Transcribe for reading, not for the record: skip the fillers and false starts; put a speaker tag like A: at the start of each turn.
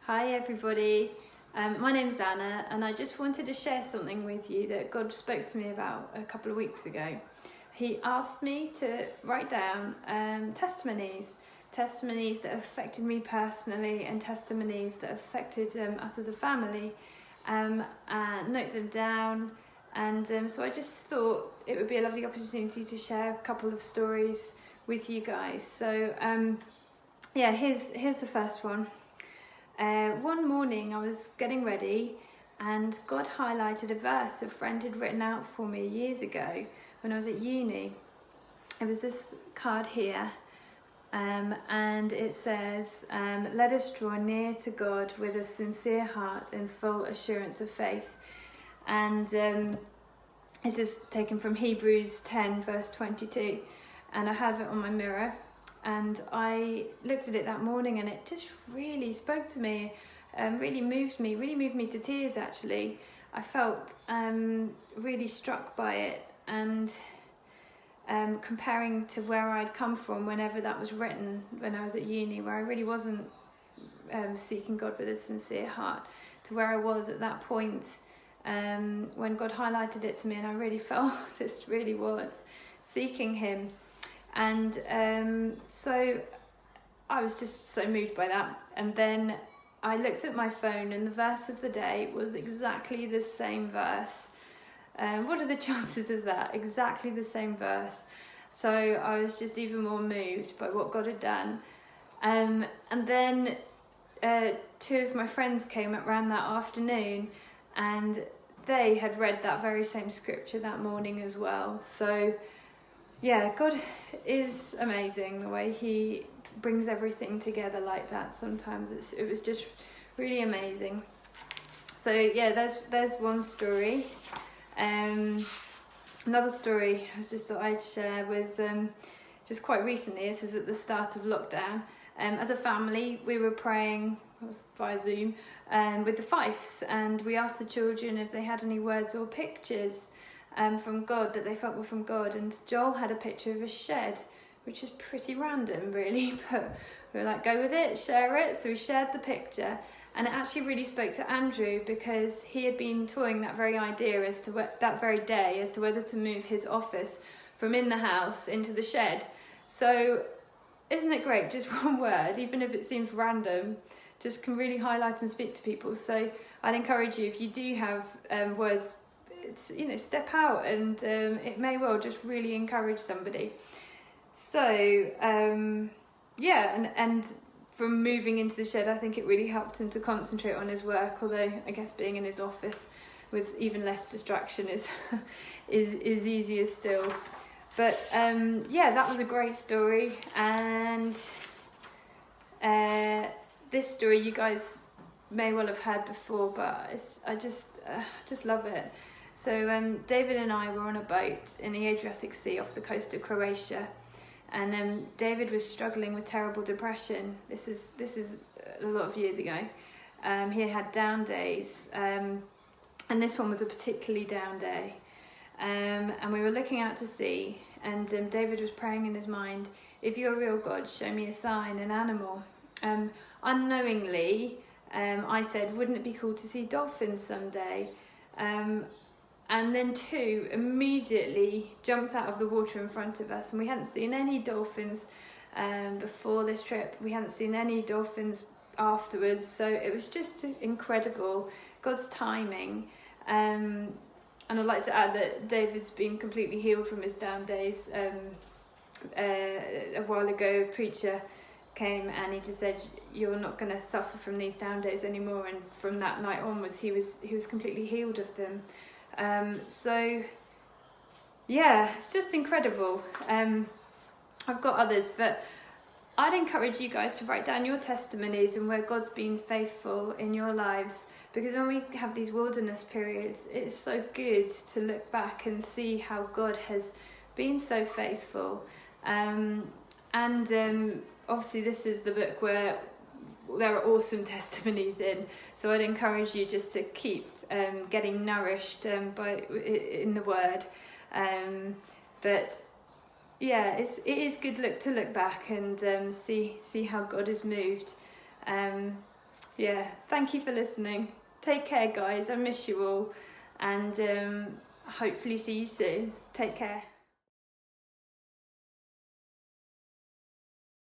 A: Hi everybody, my name's Anna and I just wanted to share something with you that God spoke to me about a couple of weeks ago. He asked me to write down testimonies that affected me personally and testimonies that affected us as a family, and note them down, and so I just thought it would be a lovely opportunity to share a couple of stories with you guys. So yeah, here's the first one. One morning I was getting ready and God highlighted a verse a friend had written out for me years ago when I was at uni. It was this card here, and it says, let us draw near to God with a sincere heart and full assurance of faith. And this is taken from Hebrews 10 verse 22, and I have it on my mirror. And I looked at it that morning and it just really spoke to me, really moved me to tears actually. I felt really struck by it, and comparing to where I'd come from whenever that was written when I was at uni, where I really wasn't seeking God with a sincere heart, to where I was at that point when God highlighted it to me, and I really felt just really was seeking Him. And so I was just so moved by that. And then I looked at my phone and the verse of the day was exactly the same verse. What are the chances of that? Exactly the same verse. So I was just even more moved by what God had done. And then two of my friends came around that afternoon and they had read that very same scripture that morning as well. So yeah, God is amazing the way He brings everything together like that. Sometimes it was just really amazing. So yeah, there's one story. Another story I just thought I'd share was just quite recently. This is at the start of lockdown. As a family, we were praying via Zoom with the Fifes, and we asked the children if they had any words or pictures from God that they felt were from God. And Joel had a picture of a shed, which is pretty random really, but we were like, go with it, share it. So we shared the picture, and it actually really spoke to Andrew because he had been toying that very idea as to that very day as to whether to move his office from in the house into the shed. So isn't it great? Just one word, even if it seems random, just can really highlight and speak to people. So I'd encourage you, if you do have words, step out, and it may well just really encourage somebody. So yeah, and from moving into the shed, I think it really helped him to concentrate on his work, although I guess being in his office with even less distraction is easier still. But yeah, that was a great story. And this story you guys may well have heard before, but I just love it. So David and I were on a boat in the Adriatic Sea off the coast of Croatia, and David was struggling with terrible depression. This is a lot of years ago. He had down days, and this one was a particularly down day. And we were looking out to sea, and David was praying in his mind, if you're a real God, show me a sign, an animal. Unknowingly, I said, wouldn't it be cool to see dolphins someday? And then two immediately jumped out of the water in front of us, and we hadn't seen any dolphins before this trip. We hadn't seen any dolphins afterwards, so it was just incredible, God's timing. And I'd like to add that David's been completely healed from his down days. A while ago, a preacher came and he just said, you're not going to suffer from these down days anymore, and from that night onwards he was completely healed of them. So yeah, it's just incredible. I've got others, but I'd encourage you guys to write down your testimonies and where God's been faithful in your lives, because when we have these wilderness periods, it's so good to look back and see how God has been so faithful. Obviously this is the book where there are awesome testimonies in, so I'd encourage you just to keep getting nourished in the Word. But yeah, it is good to look back and see how God has moved. Yeah, thank you for listening. Take care, guys. I miss you all, and hopefully see you soon. Take care.